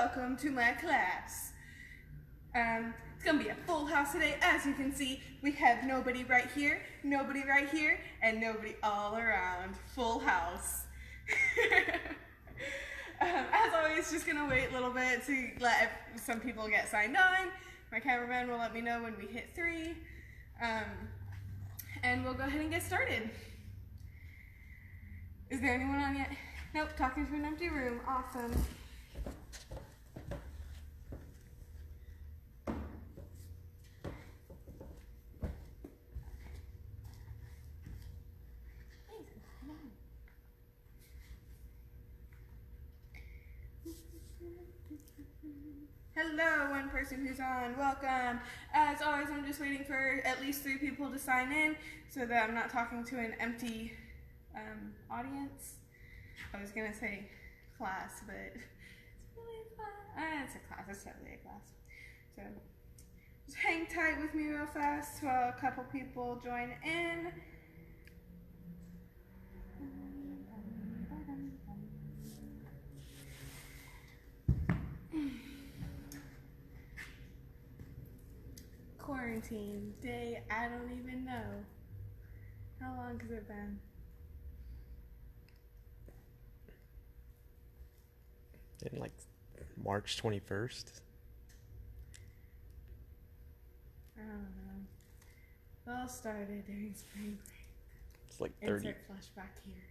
welcome to my class. It's gonna be a full house today. As you can see, we have nobody right here, and nobody all around. Full house. As always, just gonna wait a little bit to let some people get signed on. My cameraman will let me know when we hit 3. And we'll go ahead and get started. Is there anyone on yet? Nope, talking to an empty room. Awesome. Hello, one person who's on, welcome. As always, I'm just waiting for at least 3 people to sign in so that I'm not talking to an empty audience. I was gonna say class, but it's really a class. It's a class, it's totally a class. So just hang tight with me real fast while a couple people join in. Quarantine day, I don't even know. How long has it been? In like March 21st. I don't know. It all started during spring break. It's like 30. Insert flashback here.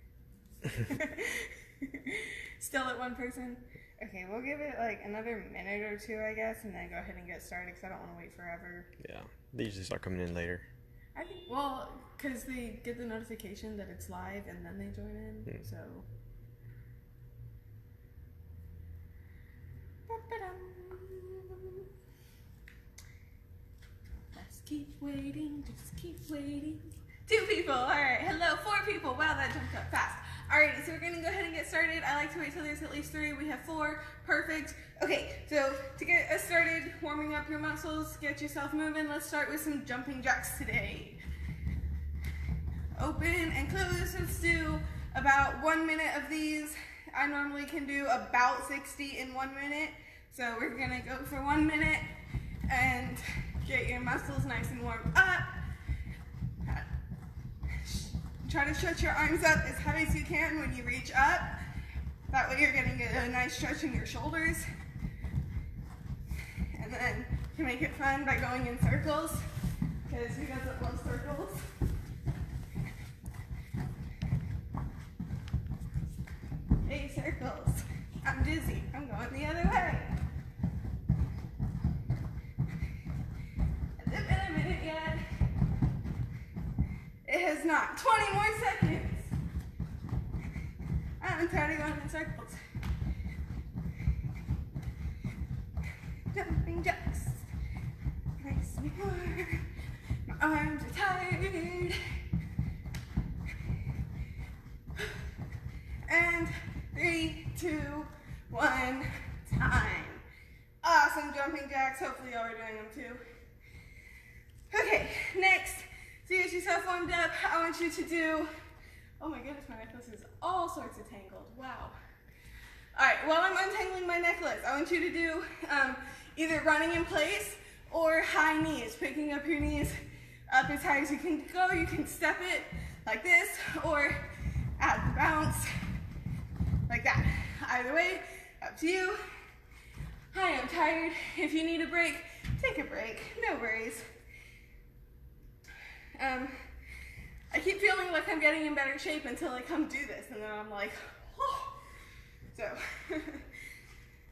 Still at one person? Okay, we'll give it like another minute or 2, I guess, and then go ahead and get started because I don't want to wait forever. Yeah, they usually start coming in later. I think, well, because they get the notification that it's live and then they join in, so. Let's keep waiting, just keep waiting. 2 people, all right, hello, 4 people. Wow, that jumped up fast. Alrighty, so we're gonna go ahead and get started. I like to wait till there's at least 3. We have 4, perfect. Okay, so to get us started, warming up your muscles, get yourself moving, let's start with some jumping jacks today. Open and close, let's do about 1 minute of these. I normally can do about 60 in 1 minute. So we're gonna go for 1 minute and get your muscles nice and warmed up. Try to stretch your arms up as high as you can when you reach up. That way you're getting a nice stretch in your shoulders. And then you can make it fun by going in circles, because who doesn't love circles? 8 circles. I'm dizzy. I'm going the other way. Has it been a minute yet? It has not. 20 more seconds. I'm tired of going in circles. Jumping jacks. Nice and warm. My arms are tired. And 3, 2, 1, time. Awesome jumping jacks. Hopefully y'all are doing them too. Okay, next. So you get yourself warmed up. I want you to do, oh my goodness, my necklace is all sorts of tangled. Wow. All right, while I'm untangling my necklace, I want you to do either running in place or high knees, picking up your knees up as high as you can go. You can step it like this or add the bounce like that. Either way, up to you. I am tired. If you need a break, take a break. No worries. I keep feeling like I'm getting in better shape until I come do this, and then I'm like, oh. So,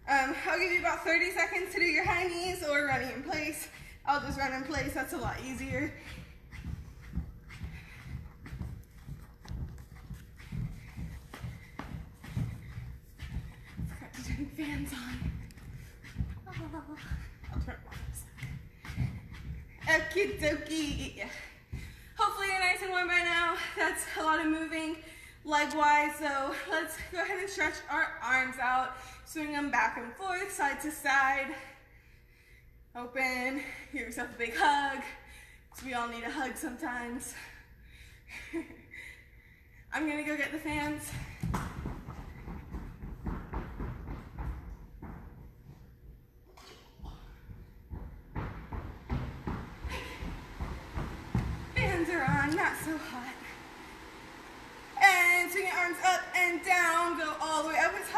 I'll give you about 30 seconds to do your high knees or running in place. I'll just run in place, that's a lot easier. Forgot to turn the fans on. Oh, I'll turn them on. Okie dokie. Hopefully you're nice and warm by now. That's a lot of moving leg-wise, so let's go ahead and stretch our arms out. Swing them back and forth, side to side. Open, give yourself a big hug, because we all need a hug sometimes. I'm gonna go get the fans.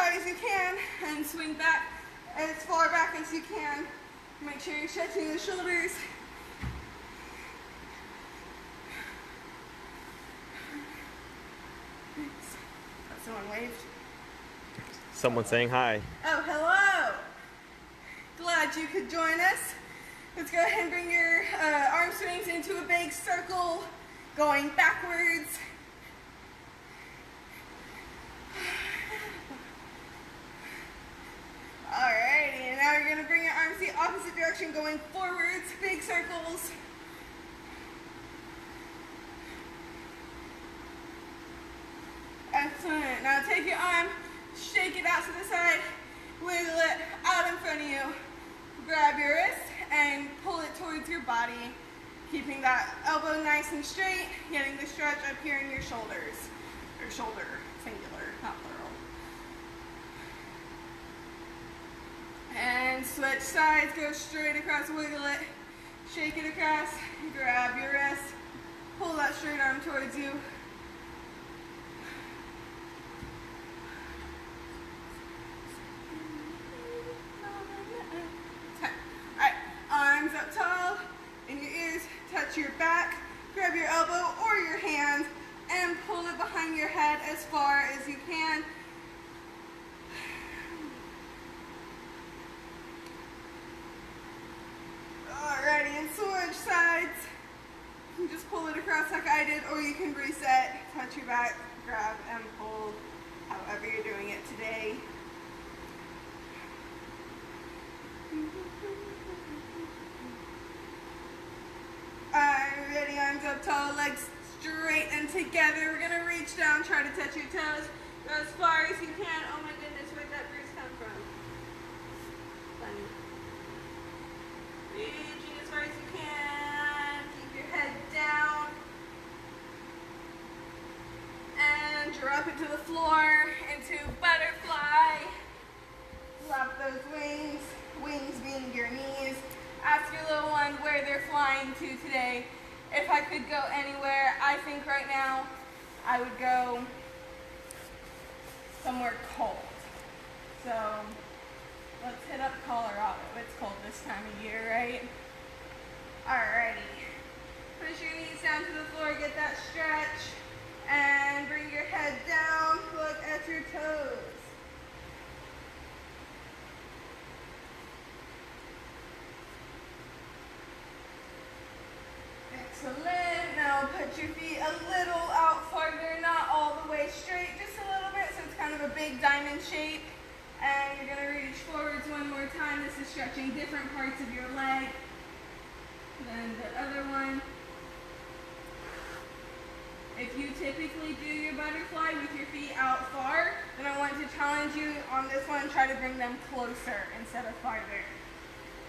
high as you can and swing back as far back as you can. Make sure you're stretching the shoulders. Someone waved. Someone saying hi. Oh, hello. Glad you could join us. Let's go ahead and bring your arm swings into a big circle, going backwards. Alrighty, and now you're going to bring your arms the opposite direction, going forwards, big circles. Excellent. Now take your arm, shake it out to the side, wiggle it out in front of you. Grab your wrist and pull it towards your body, keeping that elbow nice and straight, getting the stretch up here in your shoulders. Or shoulder, singular, not plural. And switch sides, go straight across, wiggle it, shake it across, grab your wrist, pull that straight arm towards you. Arms up tall, and your ears touch your back. Grab your elbow or your hand and pull it behind your head as far as you can. Alrighty, and switch sides. You can just pull it across like I did, or you can reset, touch your back, grab and pull, however you're doing it today. Ready, arms up tall, legs straight and together. We're gonna reach down, try to touch your toes. Go as far as you can. Oh my goodness, where'd that bruise come from? Funny. Reaching as far as you can. Keep your head down. And drop it to the floor into butterfly. Flap those wings, wings being your knees. Ask your little one where they're flying to today. If I could go anywhere, I think right now I would go somewhere cold. So let's hit up Colorado. It's cold this time of year, right? Alrighty. Push your knees down to the floor, get that stretch, and bring your head down, look at your toes. Excellent. Now put your feet a little out farther, not all the way straight, just a little bit, so it's kind of a big diamond shape. And you're going to reach forwards one more time. This is stretching different parts of your leg than the other one. If you typically do your butterfly with your feet out far, then I want to challenge you on this one, try to bring them closer instead of farther.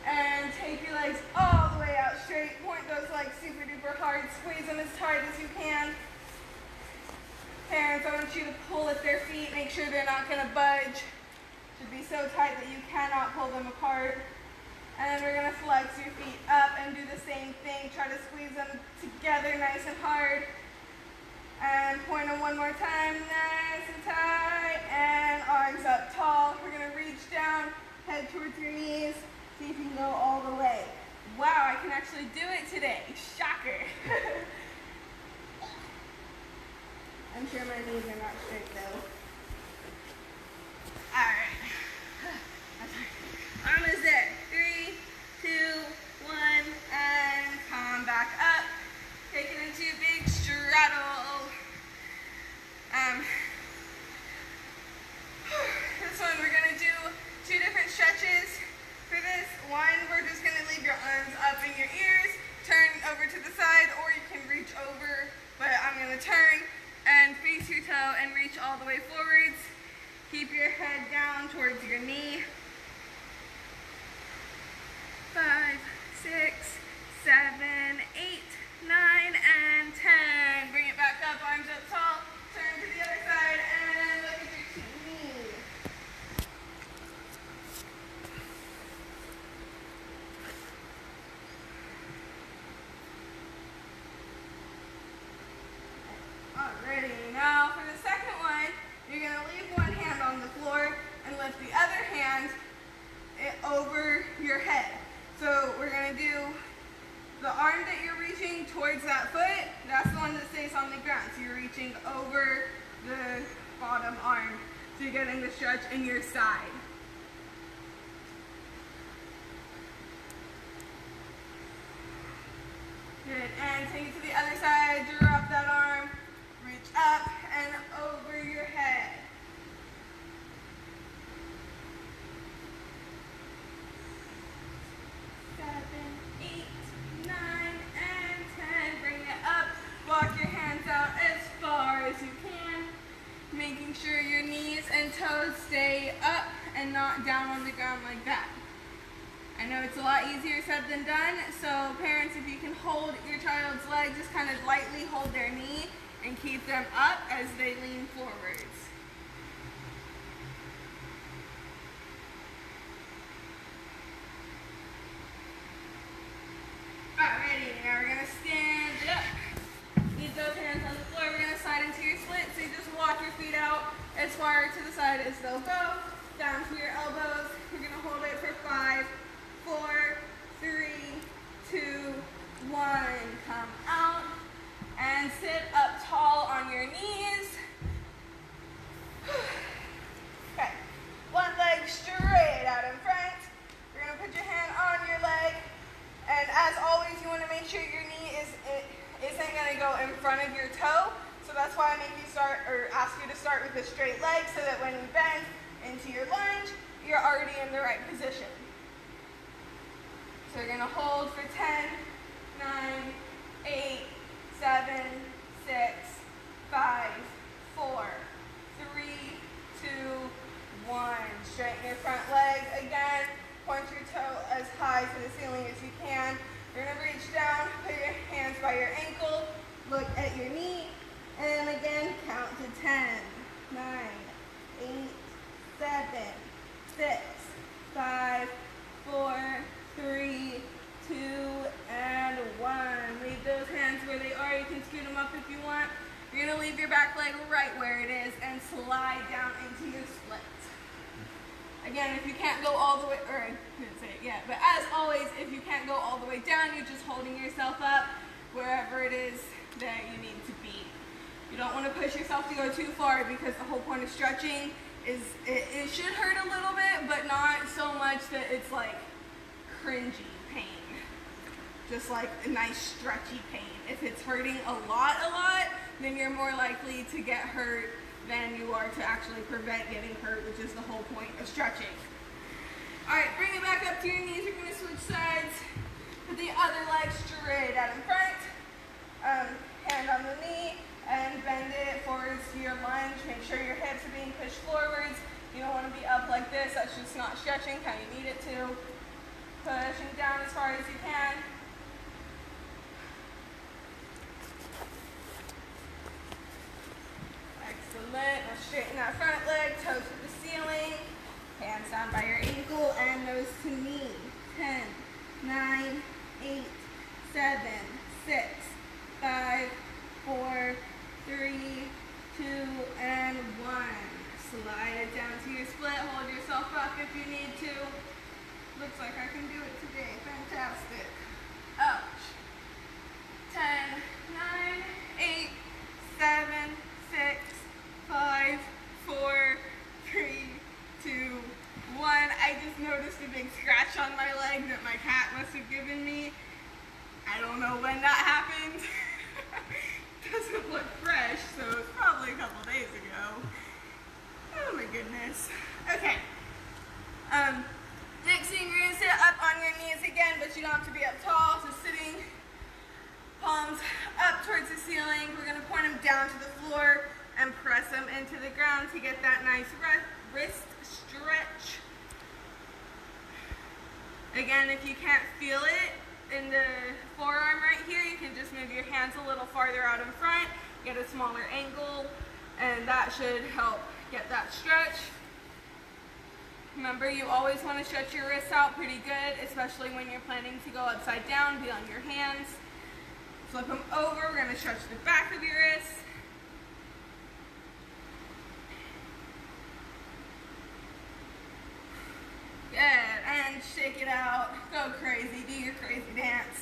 And take your legs all the way out straight. Point those legs super duper hard. Squeeze them as tight as you can. Parents, I want you to pull at their feet. Make sure they're not going to budge. Should be so tight that you cannot pull them apart. And then we're going to flex your feet up and do the same thing. Try to squeeze them together nice and hard. And point them one more time. Nice and tight. And arms up tall. We're going to reach down, head towards your knees. See if you can go all the way. Wow, I can actually do it today. Shocker. I'm sure my knees are not straight though. Alright. Almost there. 3, 2, 1, and come back up. Take it into a big straddle. This one we're going to do 2 different stretches. For this one, we're just going to leave your arms up in your ears, turn over to the side, or you can reach over, but I'm going to turn and face your toe and reach all the way forwards. Keep your head down towards your knee. 5, 6, 7, 8, 9, and 10. Bring it back up, arms up tall, turn to the other side, and look at your knee. Alrighty, now for the second one, you're going to leave one hand on the floor, over your head. So we're gonna do the arm that you're reaching towards that foot, that's the one that stays on the ground. So you're reaching over the bottom arm. So you're getting the stretch in your side. Good, and take it to the other side, drop that arm, reach up and over your head. 7, 8, 9, and 10. Bring it up, walk your hands out as far as you can, making sure your knees and toes stay up and not down on the ground like that. I know it's a lot easier said than done, so parents, if you can hold your child's leg, just kind of lightly hold their knee and keep them up as they lean forwards. Alrighty, now we're gonna stand up. Keep those hands on the floor. We're gonna slide into your split, so you just walk your feet out as far to the side as they'll go, down to your elbows. We're gonna hold it for 5, 4, 3, 2, 1. Come out and sit up tall on your knees. Okay, one leg straight out in front. You're gonna put your hand on your leg, and as always, you want to make sure your knee isn't gonna go in front of your toe. So that's why I make you start, or ask you to start with a straight leg, so that when you bend into your lunge, you're already in the right position. So you're gonna hold for 10, 9, 8, 7, 6, 5, 4, 3, 2, 1. Straighten your front leg again. Point your toe as high to the ceiling as you can. You're gonna reach down, put your hands by your ankle, look at your knee, and again count to 10, 9, 8, 7, 6, 5, 4, 3, 2, and 1. Leave those hands where they are. You can scoot them up if you want. You're gonna leave your back leg right where it is and slide down into your split. Again, if you can't go all the way, or I didn't say it yet, but as always, if you can't go all the way down, you're just holding yourself up wherever it is that you need to be. You don't want to push yourself to go too far, because the whole point of stretching is it should hurt a little bit, but not so much that it's like cringy pain. Just like a nice stretchy pain. If it's hurting a lot, then you're more likely to get hurt than you are to actually prevent getting hurt, which is the whole point of stretching. All right, bring it back up to your knees. You're gonna switch sides. Put the other leg straight out in front. Hand on the knee and bend it forwards to your lunge. Make sure your hips are being pushed forwards. You don't want to be up like this. That's just not stretching how you need it to. Pushing down as far as you can. Excellent. Now straighten that front leg, toes to the ceiling. Hands down by your ankle and nose to knee. 10, 9, 8, 7, 6, 5, 4, 3, 2, and 1. Slide it down to your split. Hold yourself up if you need to. Looks like I can do it today. Fantastic. Ouch. 10, 9, 8, 7, 6, 5, 4, 3, 2, 1. I just noticed a big scratch on my leg that my cat must have given me. I don't know when that happened. Doesn't look fresh, so it's probably a couple days ago. Oh my goodness. Okay. Next thing, you're gonna sit up on your knees again, but you don't have to be up tall. So sitting, palms up towards the ceiling. We're gonna point them down to the floor and press them into the ground to get that nice wrist stretch. Again, if you can't feel it in the forearm right here, you can just move your hands a little farther out in front, get a smaller angle, and that should help get that stretch. Remember, you always want to stretch your wrists out pretty good, especially when you're planning to go upside down, be on your hands. Flip them over. We're going to stretch the back of your wrists. Good. And shake it out, go crazy, do your crazy dance.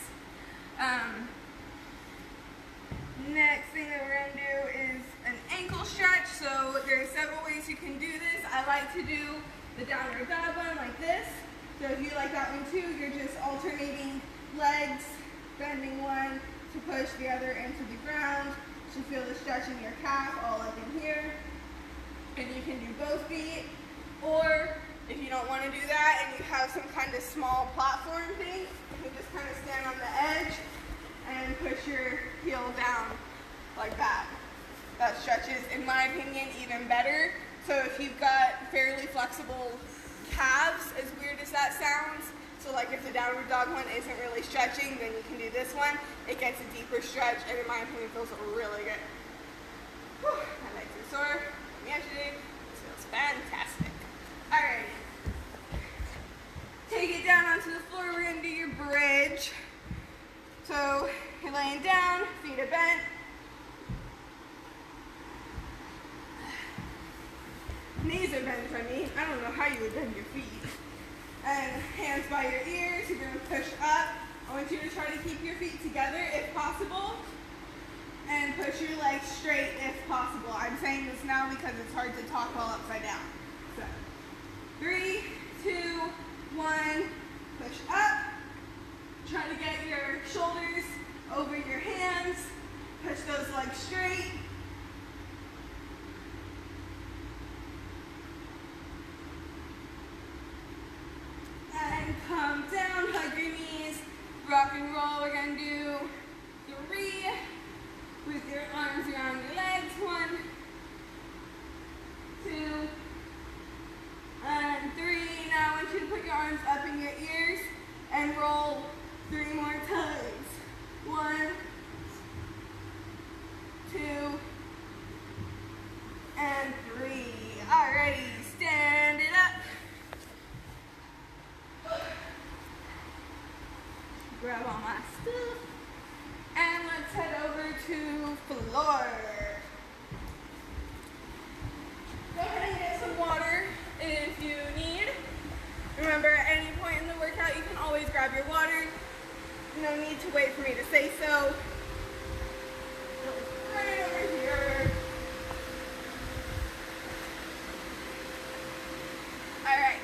Next thing that we're gonna do is an ankle stretch. So there are several ways you can do this. I like to do the downward dog one like this. So if you like that one too, you're just alternating legs, bending one to push the other into the ground. You feel the stretch in your calf all up in here. And you can do both feet. Or if you don't want to do that and you have some kind of small platform thing, you can just kind of stand on the edge and push your heel down like that. That stretches, in my opinion, even better. So if you've got fairly flexible calves, as weird as that sounds, so like if the downward dog one isn't really stretching, then you can do this one. It gets a deeper stretch and in my opinion feels really good. Whew, my legs are sore from yesterday. This feels fantastic. Alright. Take it down onto the floor. We're going to do your bridge. So you're laying down, feet are bent. Knees are bent for me. I don't know how you would bend your feet. And hands by your ears. You're going to push up. I want you to try to keep your feet together if possible. And push your legs straight if possible. I'm saying this now because it's hard to talk while upside down. So 3, 2, 1, push up. Try to get your shoulders over your hands. Push those legs straight. And come down, hug your knees. Rock and roll. We're going to do 3 with your arms around your legs. 1, 2, and 3. Now I want you to put your arms up in your ears and roll 3 more times. 1, 2, and 3. Alrighty, stand it up. Grab all my stuff. And let's head over to floor. Go ahead and get some water if you need. Remember, at any point in the workout, you can always grab your water. No need to wait for me to say so. Right over here. All right.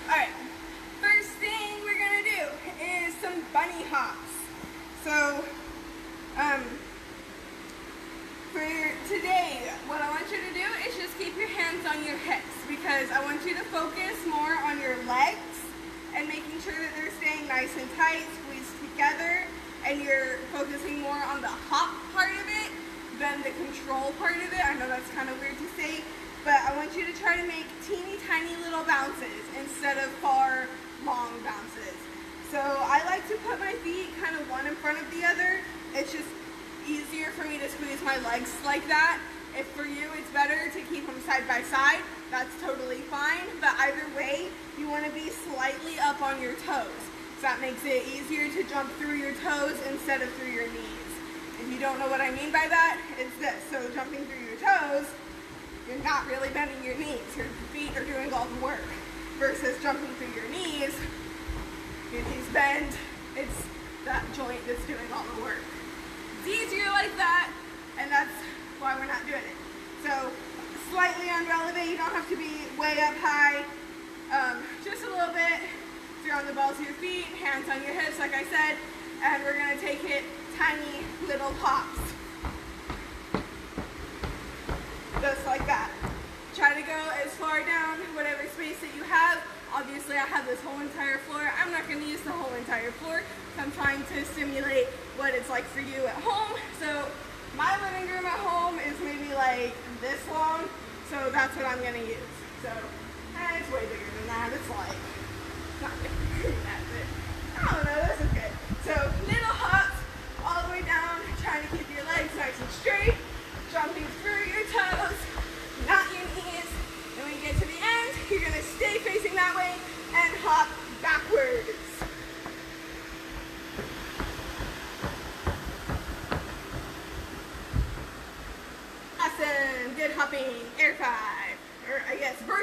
Alright, first thing we're going to do is some bunny hops. So, for today, what I want you to do is just keep your hands on your hips because I want you to focus more on your legs and making sure that they're staying nice and tight, squeezed together, and you're focusing more on the hop part of it than the control part of it. I know that's kind of weird to say, but I want you to try to make teeny tiny little bounces instead of far, long bounces. So I like to put my feet kind of one in front of the other. It's just easier for me to squeeze my legs like that. If for you it's better to keep them side by side, that's totally fine. But either way, you want to be slightly up on your toes. So that makes it easier to jump through your toes instead of through your knees. If you don't know what I mean by that, it's this. So jumping through your toes, you're not really bending your knees. Your feet are doing all the work. Versus jumping through your knees bend. It's that joint that's doing all the work. It's easier like that, and that's why we're not doing it. So slightly under elevate. You don't have to be way up high. Just a little bit. So you're on the balls of your feet, hands on your hips, like I said, and we're going to take it tiny little hops. Just like that. Try to go as far down, whatever space that you have. Obviously, I have this whole entire floor. I'm not going to use the whole entire floor. So I'm trying to simulate what it's like for you at home. So my living room at home is maybe like this long. So that's what I'm going to use. So it's way bigger than that. It's like, not bigger than that, but I don't know. This is good. So little hops all the way down. Trying to keep your legs nice and straight. Jumping through your toes, not your knees. And when you get to the end, you're going to stay facing that way and hop backwards.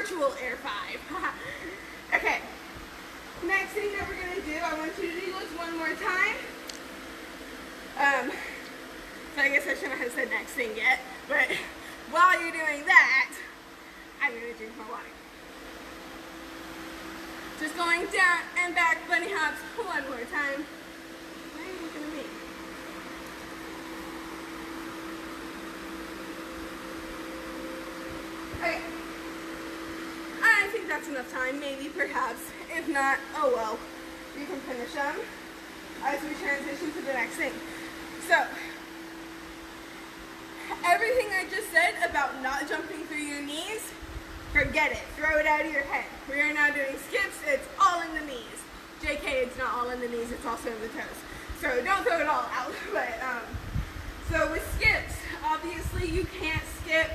virtual air 5. Okay, next thing that we're gonna do, I want you to do this one more time. So I guess I shouldn't have said next thing yet, but while you're doing that, I'm gonna drink my water. Just going down and back bunny hops one more time. Why are you looking at me? Okay. I think that's enough time, maybe, perhaps. If not, oh well. You can finish them as we transition to the next thing. So, everything I just said about not jumping through your knees, forget it. Throw it out of your head. We are now doing skips. It's all in the knees. JK, it's not all in the knees. It's also in the toes. So don't throw it all out. But so with skips, obviously you can't skip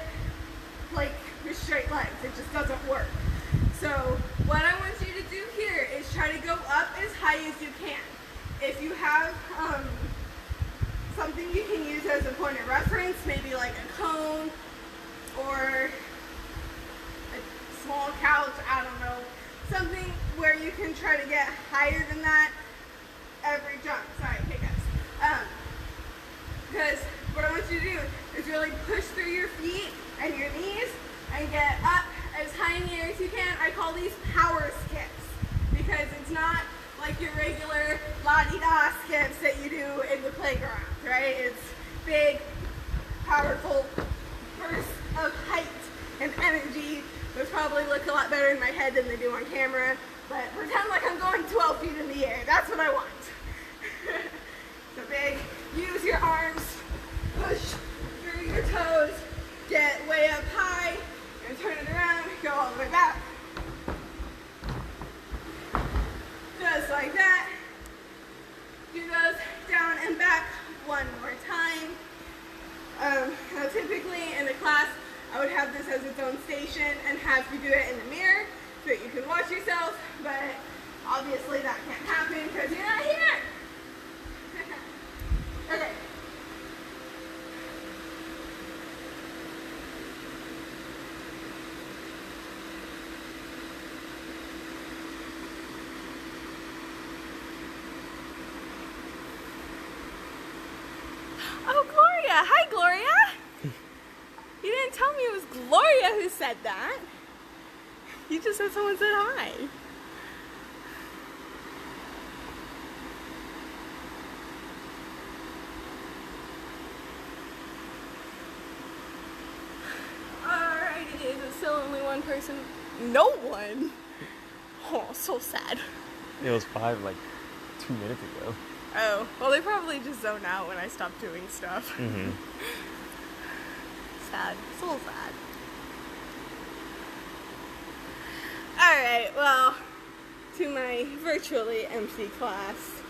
like with straight legs. It just doesn't work. So what I want you to do here is try to go up as high as you can. If you have something you can use as a point of reference, maybe like a cone or small couch, I don't know, something where you can try to get higher than that every jump. Sorry, hey guys. Because what I want you to do is really push through your feet and your knees and get up as high in the air as you can. I call these power skips because it's not like your regular la-di-da skips that you do in the playground, right? It's big, powerful bursts of height and energy. Those probably look a lot better in my head than they do on camera, but pretend like I'm going 12 feet in the air. That's what I want. So big, use your arms, push through your toes, get way up high, and turn it around, go all the way back. Just like that. Do those down and back one more time. Now typically in a class, I would have this as its own station and have you do it in the mirror so that you can watch yourself, but obviously that can't happen because you're not here. Okay. Oh, Gloria. Hi, Gloria. You didn't tell me it was Gloria who said that. You just said someone said hi. Alrighty, is it still only one person? No one. Oh, so sad. It was 5 like 2 minutes ago. Oh, well they probably just zone out when I stop doing stuff. Mm-hmm. Sad, so sad. Alright, well, to my virtually empty class.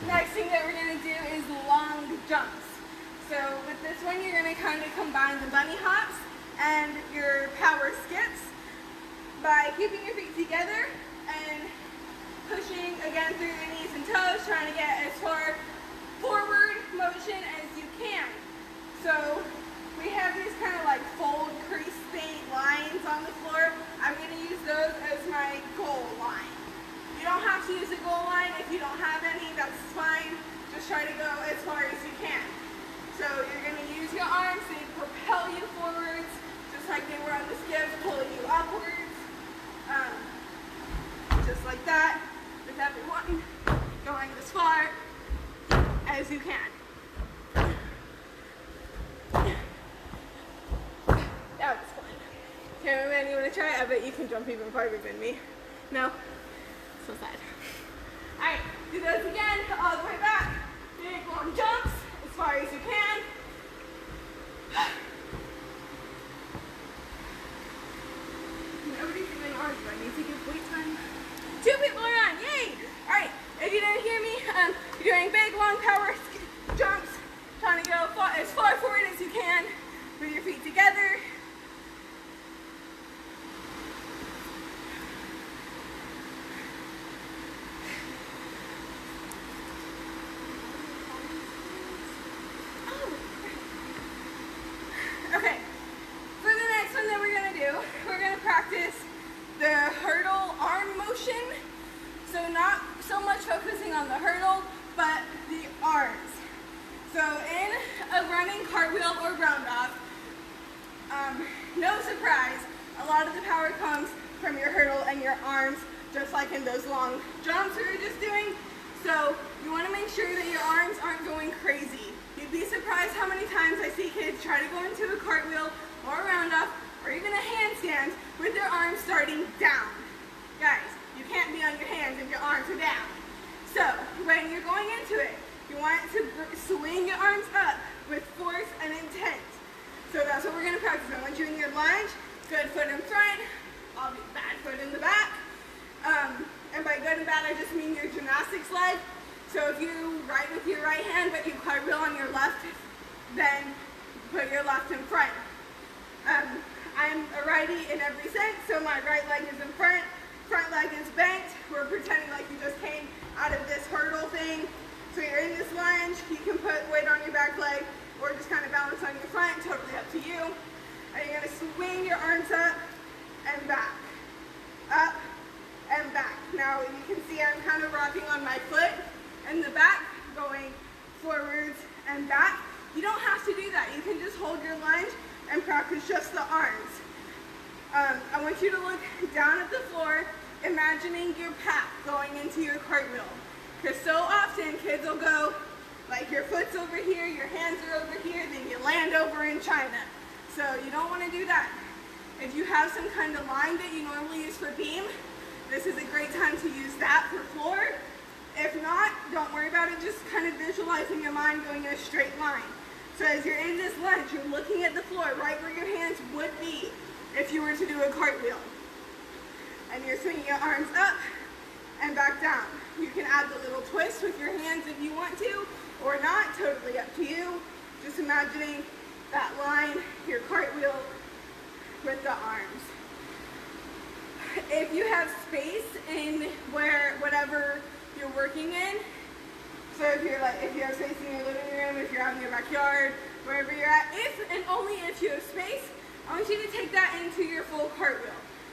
Next thing that we're going to do is long jumps. So with this one, you're going to kind of combine the bunny hops and your power skips by keeping your feet together and pushing again through your knees and toes, trying to get as far forward motion as you can. So we have these kind of like fold crease paint lines on the floor. I'm going to use those as my goal line. You don't have to use a goal line if you don't have any, that's fine. Just try to go as far as you can. So you're going to use your arms, they propel you forwards, just like they were on the skips, pulling you upwards. Just like that, with everyone going as far as you can. That was fun. Cameraman, you want to try? I bet you can jump even farther than me. No? So sad. Alright, do those again, all the way back. Big long jumps, as far as you can. Nobody's even on, so I need to give wait time. 2 people are on, yay! Alright, if you didn't hear me, you're doing big long power jumps, trying to go as far forward as you can with your feet together. Okay, for the next one that we're going to do, we're going to surprise, a lot of the power comes from your hurdle and your arms, just like in those long jumps we were just doing. So you want to make sure that your arms aren't going crazy. You'd be surprised how many times I see kids try to go into a cartwheel or a roundoff or even a handstand with their arms starting down. Guys, you can't be on your hands if your arms are down. So when you're going into it, you want to swing your arms up with force and intent. So that's what we're going to practice. I want you in your lunge, good foot in front, bad foot in the back. And by good and bad, I just mean your gymnastics leg. So if you right with your right hand, but you cartwheel on your left, then put your left in front. I'm a righty in every sense, so my right leg is in front leg is bent. We're pretending like you just came out of this hurdle thing. So you're in this lunge, you can put weight on your back leg or just kind of balance on your front, totally up to you. And you're gonna swing your arms up and back. Up and back. Now you can see I'm kind of rocking on my foot in the back, going forwards and back. You don't have to do that. You can just hold your lunge and practice just the arms. I want you to look down at the floor, imagining your path going into your cartwheel. Because so often kids will go, like your foot's over here, your hands are over here, then you land over in China. So you don't want to do that. If you have some kind of line that you normally use for beam, this is a great time to use that for floor. If not, don't worry about it, just kind of visualize in your mind going in a straight line. So as you're in this lunge, you're looking at the floor right where your hands would be if you were to do a cartwheel. And you're swinging your arms up and back down. You can add the little twist with your hands if you want to, or not, totally up to you. Just imagining that line, your cartwheel with the arms. If you have space in whatever you're working in, so if you have space in your living room, if you're out in your backyard, wherever you're at, if and only if you have space, I want you to take that into your full cartwheel.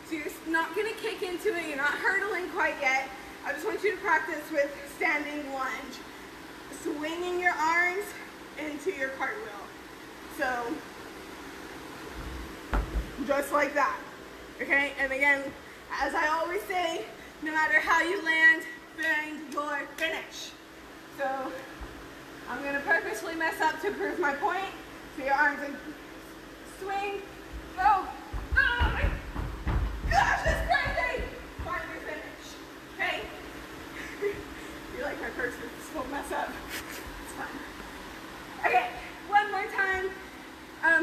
So you're not going to kick into it, you're not hurdling quite yet. I just want you to practice with standing lunge. Swinging your arms into your cartwheel. So, just like that. Okay, and again, as I always say, no matter how you land, find your finish. So, I'm going to purposely mess up to prove my point. So your arms are swing, go. Oh my gosh, that's crazy! Find your finish. Okay? You're like my person, just won't mess up. It's fine. Okay, one more time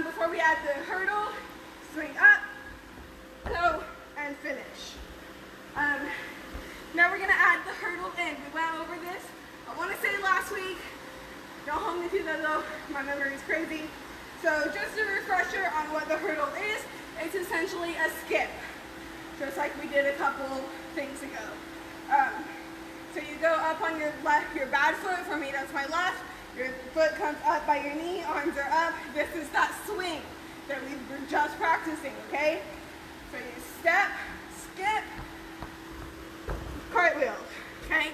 before we add the hurdle. Swing up, go, and finish. Now we're going to add the hurdle in. We went over this. I want to say last week, don't hold me to that though, my memory is crazy. So just a refresher on what the hurdle is, it's essentially a skip, just like we did a couple things ago. So you go up on your left, your bad foot, for me that's my left, your foot comes up by your knee, arms are up. This is that swing that we were just practicing, okay? So you step, skip, cartwheel, okay?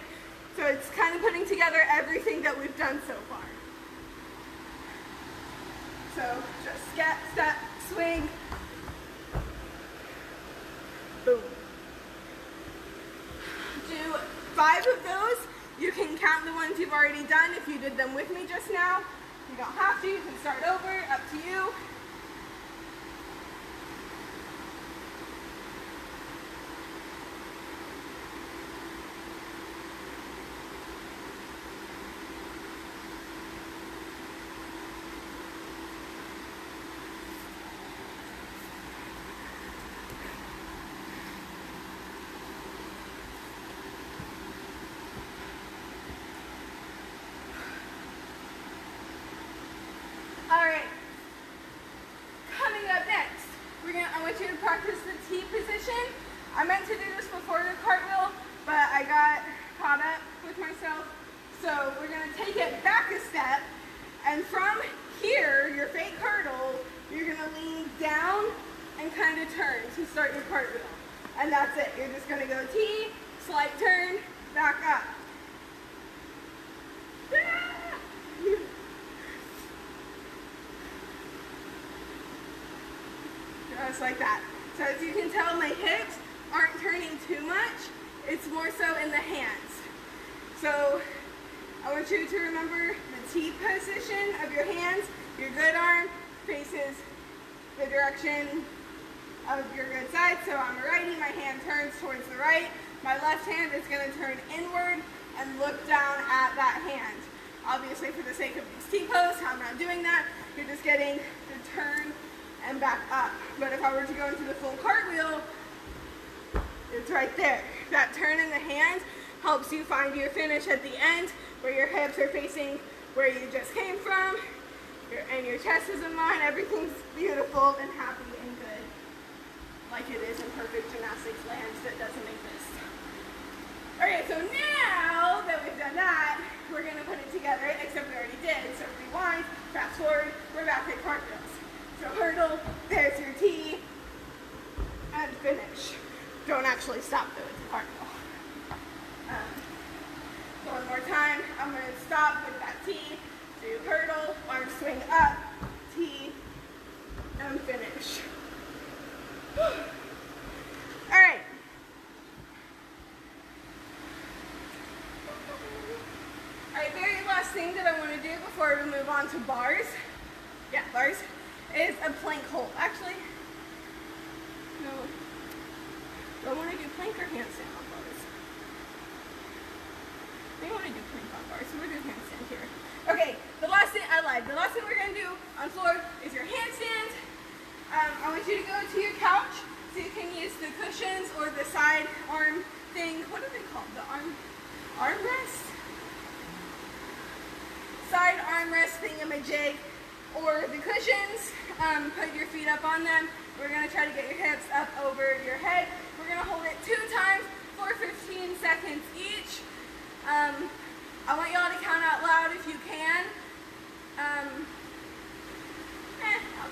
So it's kind of putting together everything that we've done so far. So just step, swing, boom. Do 5 of those. You can count the ones you've already done if you did them with me just now. You don't have to, you can start over, up to you. Alright, coming up next, I want you to practice the T position. I meant to do this before the cartwheel, but I got caught up with myself. So we're going to take it back a step, and from here, your fake hurdle, you're going to lean down and kind of turn to start your cartwheel. And that's it. You're just going to go T, slight turn, back up. just like that. So as you can tell, my hips aren't turning too much. It's more so in the hands. So I want you to remember the T position of your hands. Your good arm faces the direction of your good side. So I'm a righty, my hand turns towards the right. My left hand is going to turn inward and look down at that hand. Obviously, for the sake of these T-pose, I'm not doing that. You're just getting the turn and back up. But if I were to go into the full cartwheel, it's right there. That turn in the hand helps you find your finish at the end, where your hips are facing where you just came from, and your chest is in line. Everything's beautiful and happy and good, like it is in perfect gymnastics land that doesn't exist. Okay, so now that we've done that, we're going to put it together, except we already did. So rewind, fast forward, we're back at cartwheels. So hurdle, there's your T, and finish. Don't actually stop though, it's a cartwheel. So one more time, I'm going to stop with that T, do hurdle, arm swing up, T, and finish. All right. Alright, very last thing that I want to do before we move on to bars, bars, is a plank hold. Actually, no, do I want to do plank or handstand on bars? I think I want to do plank on bars, so we're doing handstand here. Okay, the last thing we're going to do on floor is your handstand. I want you to go to your couch, so you can use the cushions or the side arm thing. What are they called? The armrest? Side armrest thingamajig, or the cushions. Put your feet up on them. We're going to try to get your hips up over your head. We're going to hold it 2 times for 15 seconds each. I want y'all to count out loud if you can. I'll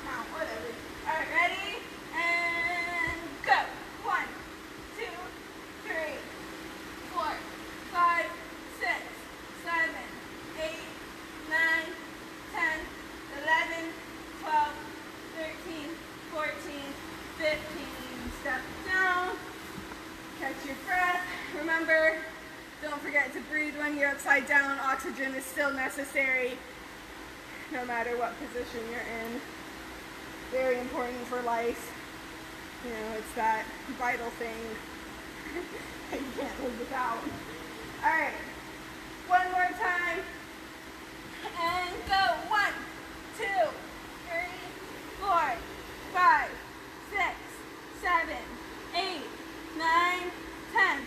count, whatever. All right, ready? And go. 1, 2, 3, 4, 5, 6, 7, 8, 9, 10, 11, 12, 13, 14, 15. Step down. Catch your breath. Remember, don't forget to breathe when you're upside down. Oxygen is still necessary, no matter what position you're in. Very important for life. You know, it's that vital thing that you can't live without. All right, one more time. And go. 1, 2, 3, 4, 5, 6, 7, 8, 9, 10,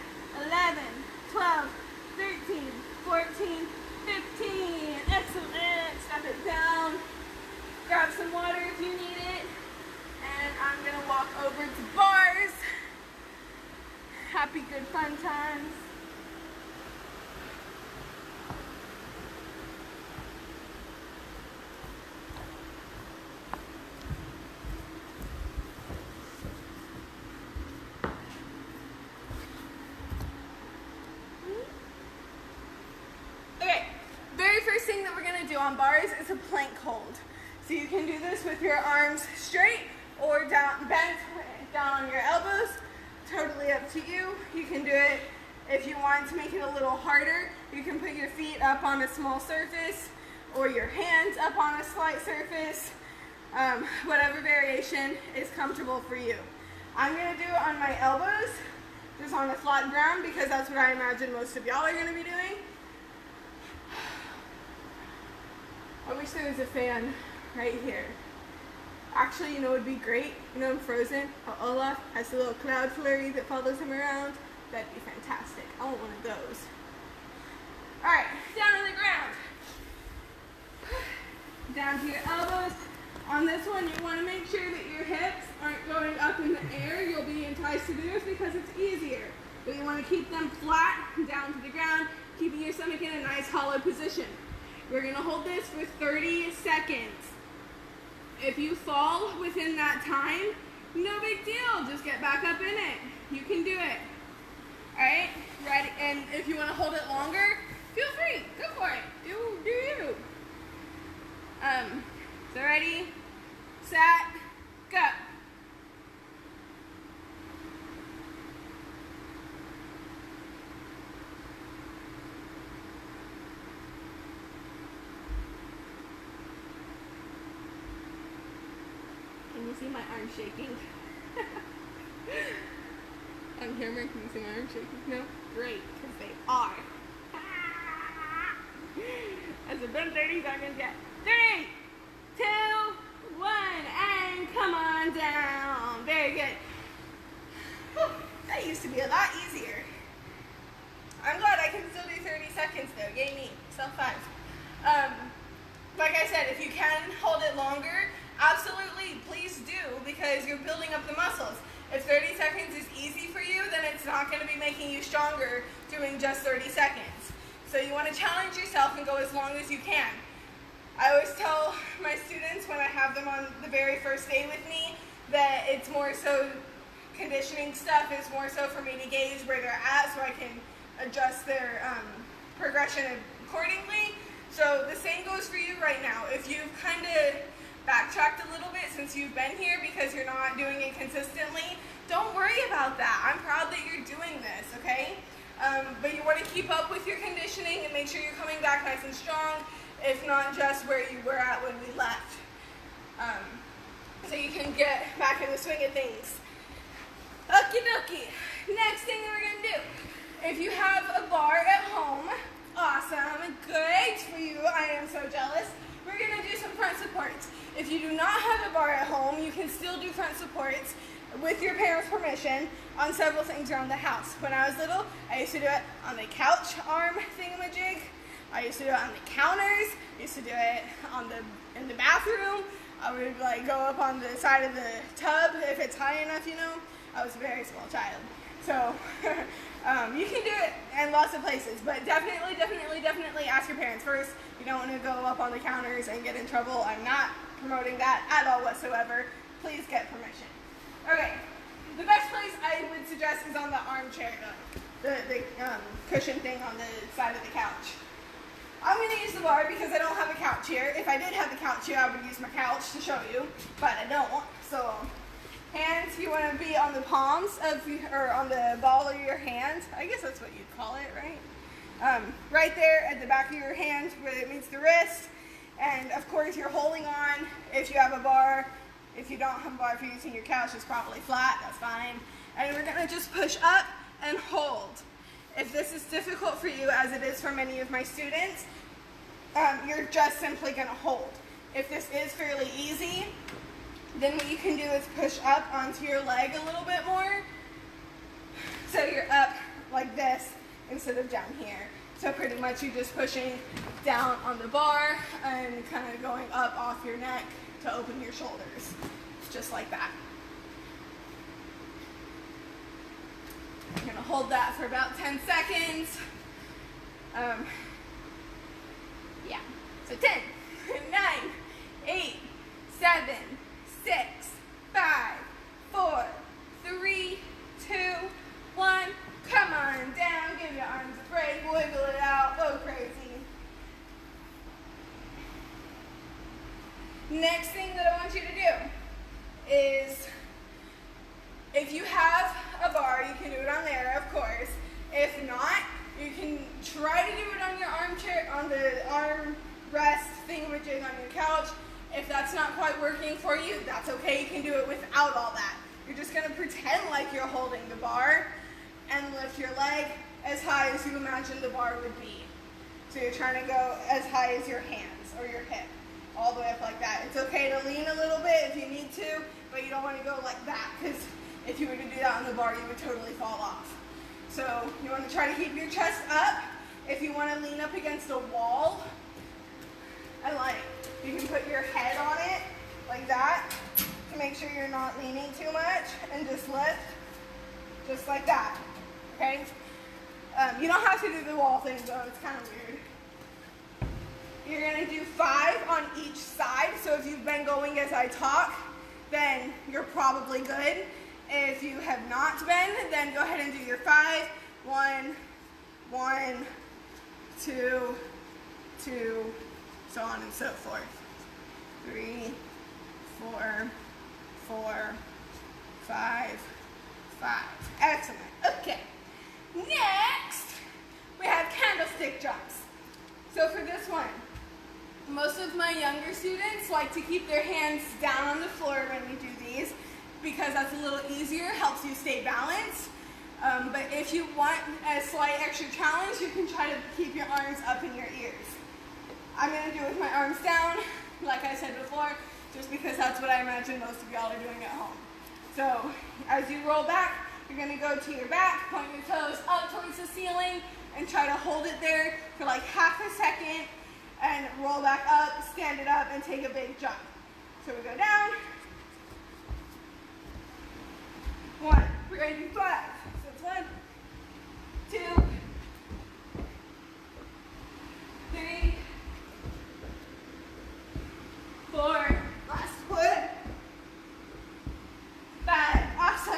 11, 12, 13, 14, 15. Excellent. Step it down. Grab some water if you need it. And I'm going to walk over to bars. Happy, good, fun times. Okay, very first thing that we're going to do on bars is a plank hold. So you can do this with your arms straight or down, bent down on your elbows. Totally up to you. You can do it if you want to make it a little harder. You can put your feet up on a small surface or your hands up on a slight surface. Whatever variation is comfortable for you. I'm going to do it on my elbows, just on the flat ground, because that's what I imagine most of y'all are going to be doing. I wish there was a fan right here. Actually, you know what would be great? You know in Frozen, how Olaf has the little cloud flurry that follows him around? That'd be fantastic. I want one of those. Alright, down on the ground. Down to your elbows. On this one, you want to make sure that your hips aren't going up in the air. You'll be enticed to do this because it's easier. But you want to keep them flat, down to the ground, keeping your stomach in a nice hollow position. We're going to hold this for 30 seconds. If you fall within that time, no big deal. Just get back up in it. You can do it. Alright? Ready? And if you want to hold it longer, feel free. Go for it. Do you. So ready, set, go. arms shaking? On camera, can you see my arms shaking? No? Great, because they are. As a done 30 seconds yet. 3, 2, 1, and come on down. Very good. Whew, that used to be a lot easier. I'm glad I can still do 30 seconds though. Yay me. Self-5. Like I said, if you can hold it longer, absolutely, please do, because you're building up the muscles. If 30 seconds is easy for you, then it's not going to be making you stronger doing just 30 seconds. So you want to challenge yourself and go as long as you can. I always tell my students when I have them on the very first day with me that it's more so conditioning stuff is more so for me to gauge where they're at so I can adjust their progression accordingly. So the same goes for you right now. If you've kind of backtracked a little bit since you've been here because you're not doing it consistently, don't worry about that. I'm proud that you're doing this, okay? But you want to keep up with your conditioning and make sure you're coming back nice and strong, if not just where you were at when we left. So you can get back in the swing of things. Okie dokie. Next thing that we're going to do. If you have a bar at home, awesome, great for you, I am so jealous. We're going to do some front supports. If you do not have a bar at home, you can still do front supports with your parents' permission on several things around the house. When I was little, I used to do it on the couch arm thingamajig. I used to do it on the counters. I used to do it in the bathroom. I would like go up on the side of the tub if it's high enough, you know. I was a very small child. So you can do it in lots of places, but definitely ask your parents first. You don't want to go up on the counters and get in trouble. I'm not promoting that at all whatsoever. Please get permission. Okay, the best place I would suggest is on the armchair, the cushion thing on the side of the couch. I'm going to use the bar because I don't have a couch here. If I did have a couch here, I would use my couch to show you, but I don't. So, hands, you want to be on the palms or on the ball of your hand. I guess that's what you'd call it, right? Right there at the back of your hand where it meets the wrist. And of course, you're holding on if you have a bar. If you don't have a bar, if you're using your couch, it's probably flat. That's fine. And we're going to just push up and hold. If this is difficult for you, as it is for many of my students, you're just simply going to hold. If this is fairly easy, then what you can do is push up onto your leg a little bit more. So you're up like this instead of down here. So pretty much you're just pushing down on the bar and kind of going up off your neck to open your shoulders, just like that. I'm going to hold that for about 10 seconds. Yeah, so 10, 9, 8, 7, 6, 5, 4, 3, 2, 1. Come on down, give your arms a break, wiggle it out, go crazy. Next thing that I want you to do is, if you have a bar, you can do it on there, of course. If not, you can try to do it on your armchair, on the armrest thingamajig on your couch. If that's not quite working for you, that's okay. You can do it without all that. You're just going to pretend like you're holding the bar and lift your leg as high as you imagine the bar would be. So you're trying to go as high as your hands or your hip, all the way up like that. It's okay to lean a little bit if you need to, but you don't want to go like that, because if you were to do that on the bar, you would totally fall off. So you want to try to keep your chest up. If you want to lean up against a wall, you can put your head on it like that to make sure you're not leaning too much, and just lift just like that, okay? You don't have to do the wall thing though, it's kind of weird. You're going to do 5 on each side, so if you've been going as I talk, then you're probably good. If you have not been, then go ahead and do your 5. 1, 1, 2, 2, so on and so forth. 3, 4, 4, 5, 5. Excellent. Okay. Next, we have candlestick jumps. So for this one, most of my younger students like to keep their hands down on the floor when we do these. because that's a little easier, helps you stay balanced. But if you want a slight extra challenge, you can try to keep your arms up in your ears. I'm going to do it with my arms down, like I said before, just because that's what I imagine most of y'all are doing at home. So as you roll back, you're going to go to your back, point your toes up towards the ceiling, and try to hold it there for like half a second, and roll back up, stand it up, and take a big jump. So we go down. 1, we're going to do 5. So it's 1, 2, 3, 4, last one, 5. Awesome.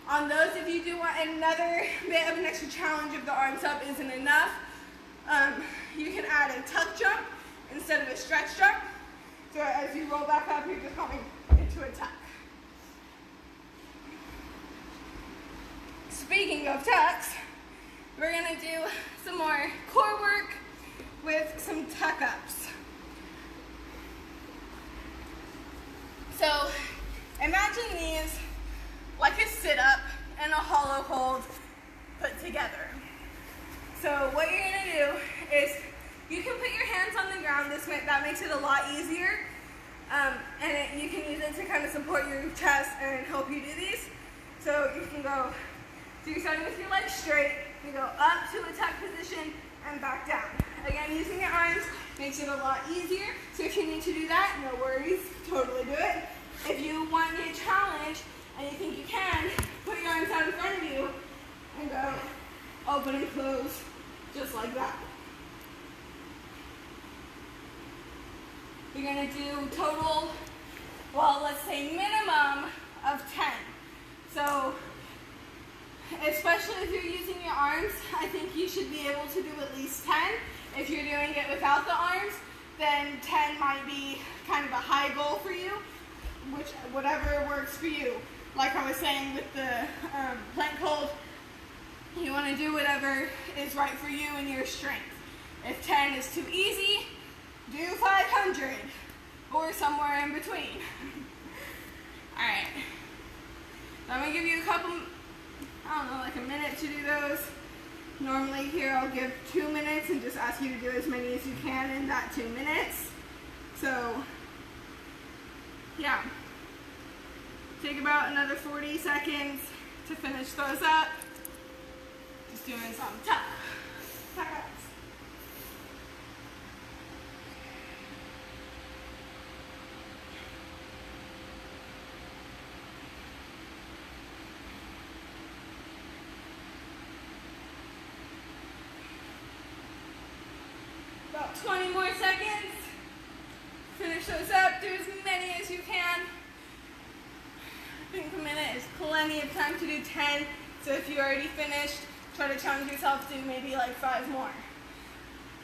On those, if you do want another bit of an extra challenge, if the arms up isn't enough, you can add a tuck jump instead of a stretch jump. So as you roll back up, you're just coming into a tuck. Speaking of tucks, we're going to do some more core work with some tuck ups. So imagine these like a sit up and a hollow hold put together. So what you're going to do is you can put your hands on the ground. That makes it a lot easier. You can use it to kind of support your chest and help you do these. So you can go, so you're starting with your legs straight, you go up to a tuck position and back down. Again, using your arms makes it a lot easier. So if you need to do that, no worries, totally do it. If you want to be a challenge and you think you can, put your arms out in front of you and go open and close just like that. You're going to do total, well, let's say minimum of 10. So, especially if you're using your arms, I think you should be able to do at least 10. If you're doing it without the arms, then 10 might be kind of a high goal for you, which whatever works for you. Like I was saying with the plank hold, you want to do whatever is right for you and your strength. If 10 is too easy, do 500 or somewhere in between. All right. So I'm going to give you a couple, I don't know, like a minute to do those. Normally here I'll give 2 minutes and just ask you to do as many as you can in that 2 minutes. So, yeah. Take about another 40 seconds to finish those up. Just doing some tuck ups. About 20 more seconds. Finish those up. Do as many as you can. I think a minute is plenty of time to do 10. So if you already finished, try to challenge yourself to do maybe like 5 more.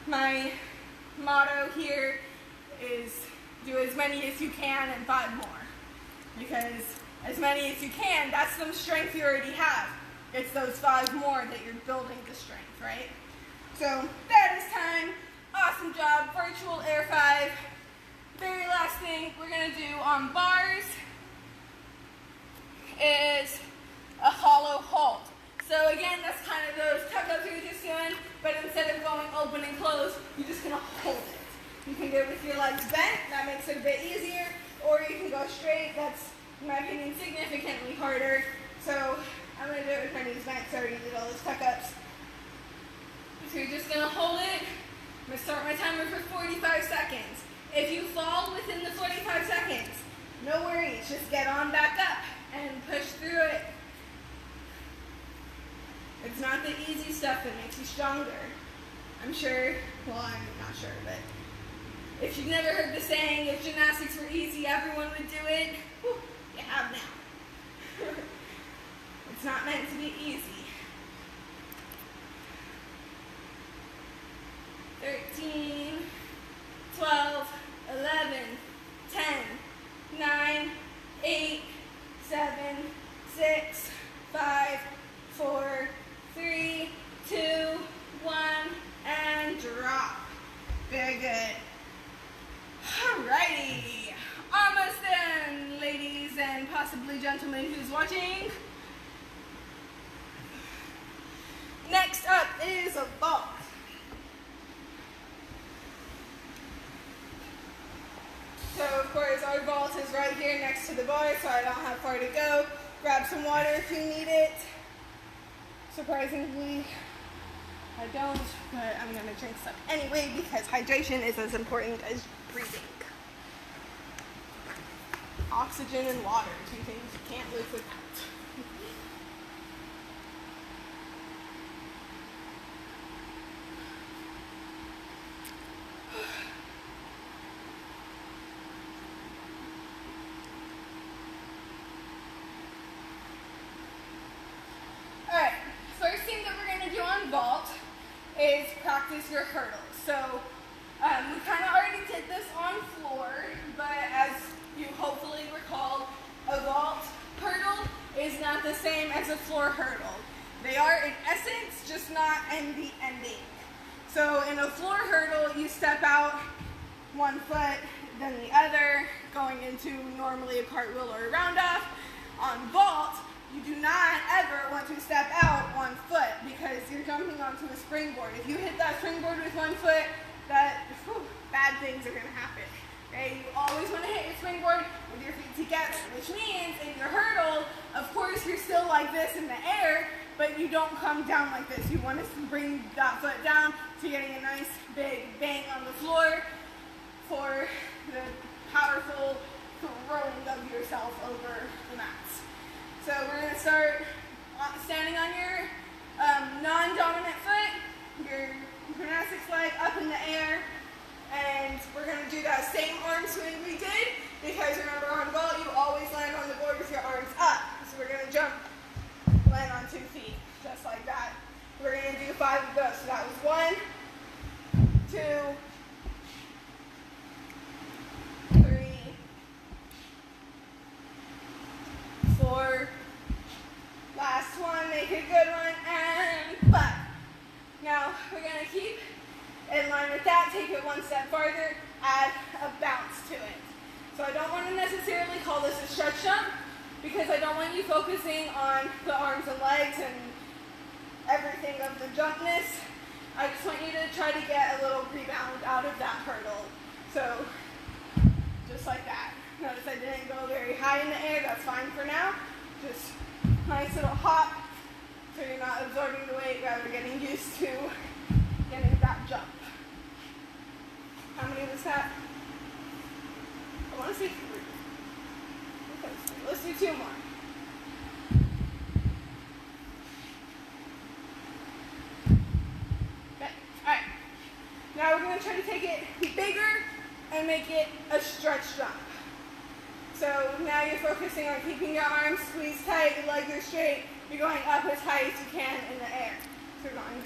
My motto here is do as many as you can and 5 more. Because as many as you can, that's some strength you already have. It's those 5 more that you're building the strength, right? So that is time. Awesome job. Virtual air 5. Very last thing we're going to do on bars is a hollow hold. So again, that's kind of those tuck ups you were just doing, but instead of going open and close, you're just going to hold it. You can do it with your legs bent. That makes it a bit easier. Or you can go straight. That's, in my opinion, significantly harder. So I'm going to do it with my knees bent because I already did all those tuck ups. So you're just going to hold it. I'm going to start my timer for 45 seconds. If you fall within the 45 seconds, no worries. Just get on back up and push through it. It's not the easy stuff that makes you stronger. I'm sure, well, I'm not sure, but if you've never heard the saying, if gymnastics were easy, everyone would do it, whew, you have now. It's not meant to be easy. 13, 12, 11, 10, 9, 8, 7, 6, 5, 4, 3, 2, 1, and drop. Very good. Alrighty. Almost done, ladies and gentleman who's watching. Next up is a vault. So of course our vault is right here next to the bar, so I don't have far to go. Grab some water if you need it. Surprisingly, I don't, but I'm gonna drink some anyway because hydration is as important as breathing. Oxygen and water, two things you can't live without. Alright, first thing that we're going to do on vault is practice your hurdles. So we kind of already did this on floor, but as you hopefully recall, a vault hurdle is not the same as a floor hurdle. They are in essence, just not in the ending. So in a floor hurdle, you step out one foot, then the other, going into normally a cartwheel or a round-off. On vault, you do not ever want to step out one foot because you're jumping onto a springboard. If you hit that springboard with one foot, bad things are going to happen. Okay? You always want to hit your springboard with your feet together, which means in your hurdle, of course, you're still like this in the air, but you don't come down like this. You want to bring that foot down so you're getting a nice big bang on the floor for the powerful throwing of yourself over the mats. So we're going to start standing on your non-dominant foot, your gymnastics leg up in the air, and we're going to do that same arm swing we did, because remember on vault you always land on the board with your arms up. So we're going to jump, land on 2 feet, just like that. We're going to do 5 of those. So that was 1, 2, 3, 4, last one, make it a good one, and 5. Now we're going to keep in line with that, take it one step farther, add a bounce to it. So I don't want to necessarily call this a stretch jump because I don't want you focusing on the arms and legs and everything of the jumpness. I just want you to try to get a little rebound out of that hurdle. So just like that. Notice I didn't go very high in the air, that's fine for now. Just nice little hop so you're not absorbing the weight, rather getting used to getting that jump. How many was that? I want to see 3. Let's do 2 more. Okay, alright. Now we're going to try to take it bigger and make it a stretch jump. So now you're focusing on keeping your arms squeezed tight, your legs are straight, you're going up as high as you can in the air. So you're going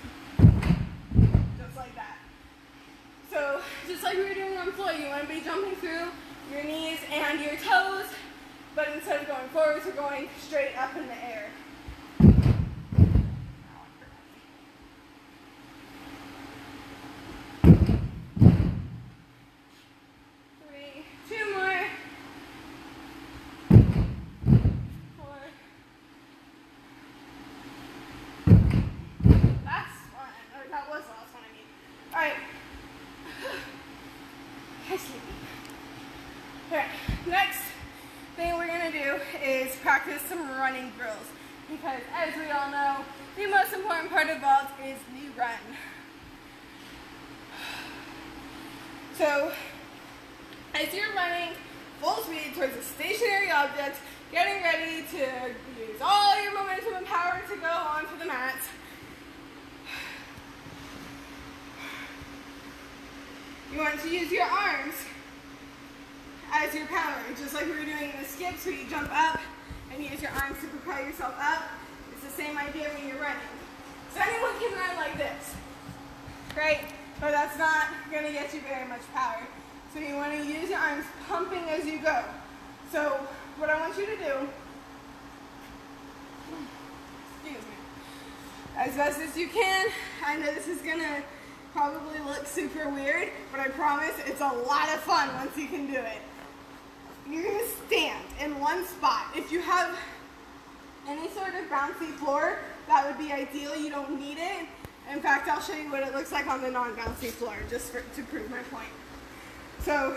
just like that. So just like we were doing on floor, you want to be jumping through your knees and your toes, but instead of going forwards, we're going straight up in the air. 3, 2 more. 4. Last one, or that was the last one I mean. All right. Alright, next thing we're going to do is practice some running drills, because as we all know, the most important part of vault is the run. So, as you're running full speed towards a stationary object, getting ready to use all your momentum and power to go onto the mat, you want to use your arms as your power, just like we were doing in the skips where you jump up and use your arms to propel yourself up. It's the same idea when you're running. So anyone can run like this, right? But that's not going to get you very much power. So you want to use your arms pumping as you go. So what I want you to do, excuse me, as best as you can. I know this is going to probably look super weird, but I promise it's a lot of fun once you can do it. you're gonna stand in one spot. If you have any sort of bouncy floor, that would be ideal. You don't need it. In fact, I'll show you what it looks like on the non-bouncy floor, just to prove my point. So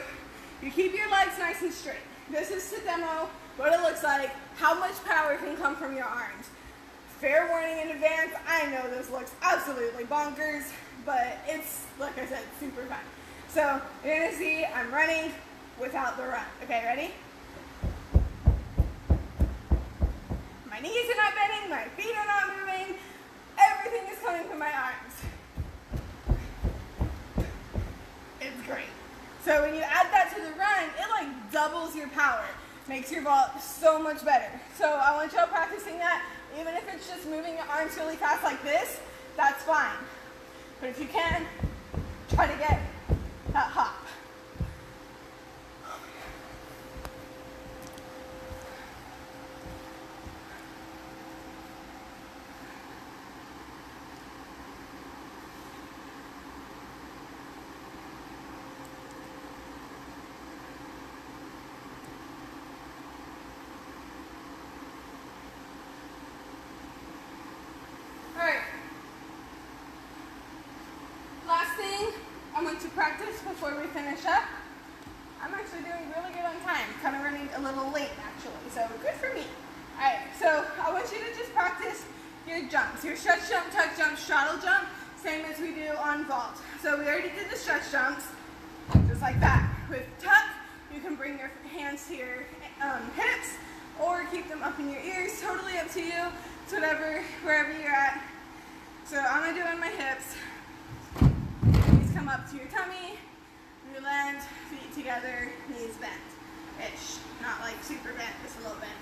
you keep your legs nice and straight. This is to demo what it looks like, how much power can come from your arms. Fair warning in advance, I know this looks absolutely bonkers, but it's, like I said, super fun. So you're gonna see I'm running without the run. Okay, ready? My knees are not bending, my feet are not moving, everything is coming from my arms. It's great. So when you add that to the run, it like doubles your power. Makes your vault so much better. So I want y'all practicing that. Even if it's just moving your arms really fast like this, that's fine. But if you can, try to get that hop. I'm going to practice before we finish up. I'm actually doing really good on time, kind of running a little late actually, so good for me. Alright, so I want you to just practice your jumps, your stretch jump, tuck jump, straddle jump, same as we do on vault. So we already did the stretch jumps, just like that. With tuck, you can bring your hands to your hips or keep them up in your ears, totally up to you. It's whatever, wherever you're at. So I'm going to do it on my hips. Come up to your tummy, you land, feet together, knees bent-ish. Not like super bent, just a little bent.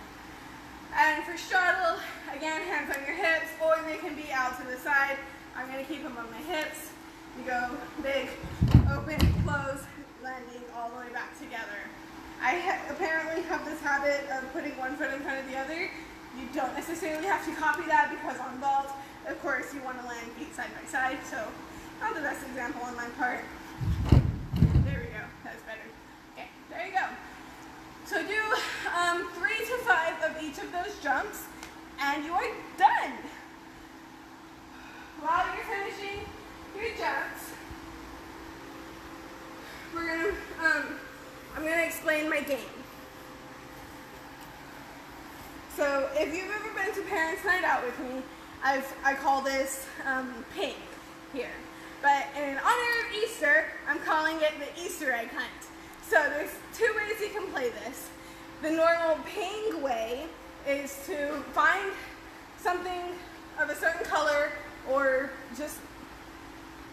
And for straddle, again, hands on your hips, or they can be out to the side. I'm going to keep them on my hips. You go big, open, close, landing all the way back together. I apparently have this habit of putting one foot in front of the other. You don't necessarily have to copy that because on vault, of course, you want to land feet side by side. So not the best example on my part. There we go, that's better. Okay, there you go. So do 3 to 5 of each of those jumps, and you are done. While you're finishing your jumps, I'm gonna explain my game. So if you've ever been to Parents' Night Out with me, I call this pink here. But in honor of Easter, I'm calling it the Easter egg hunt. So there's 2 ways you can play this. The normal ping way is to find something of a certain color or just,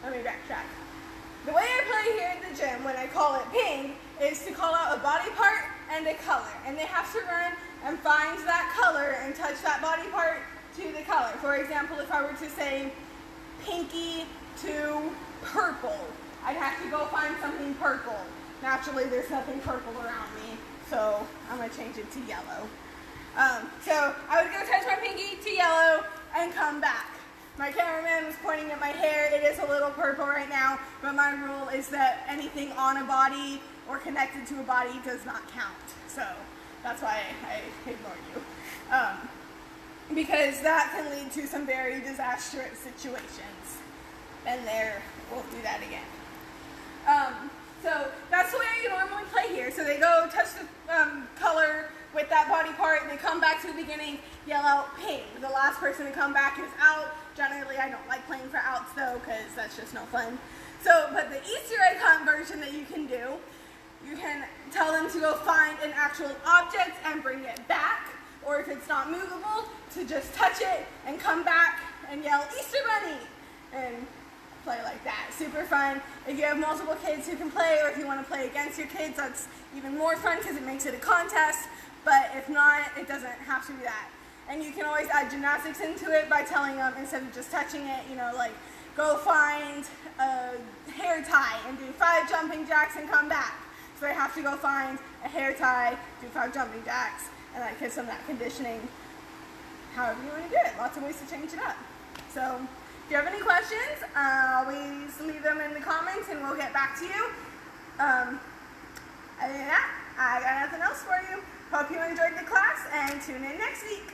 let me backtrack. The way I play here at the gym when I call it ping is to call out a body part and a color. And they have to run and find that color and touch that body part to the color. For example, if I were to say pinky to purple, I'd have to go find something purple. Naturally, there's nothing purple around me, so I'm going to change it to yellow. So I would go touch my pinky to yellow and come back. My cameraman was pointing at my hair. It is a little purple right now, but my rule is that anything on a body or connected to a body does not count. So that's why I ignored you. Because that can lead to some very disastrous situations. And there, won't do that again. So that's the way you normally play here. So they go touch the color with that body part, and they come back to the beginning, yell out ping. The last person to come back is out. Generally, I don't like playing for outs though, because that's just no fun. So, but the Easter egg hunt version that you can do, you can tell them to go find an actual object and bring it back, or if it's not movable, to just touch it and come back and yell Easter Bunny, and play like that. Super fun. If you have multiple kids who can play, or if you want to play against your kids, that's even more fun because it makes it a contest. But if not, it doesn't have to be that. And you can always add gymnastics into it by telling them, instead of just touching it, you know, like go find a hair tie and do 5 jumping jacks and come back. So they have to go find a hair tie, do 5 jumping jacks, and that gives them that conditioning. However you want to do it. Lots of ways to change it up. So if you have any questions, always leave them in the comments and we'll get back to you. Other than that, I got nothing else for you. Hope you enjoyed the class and tune in next week.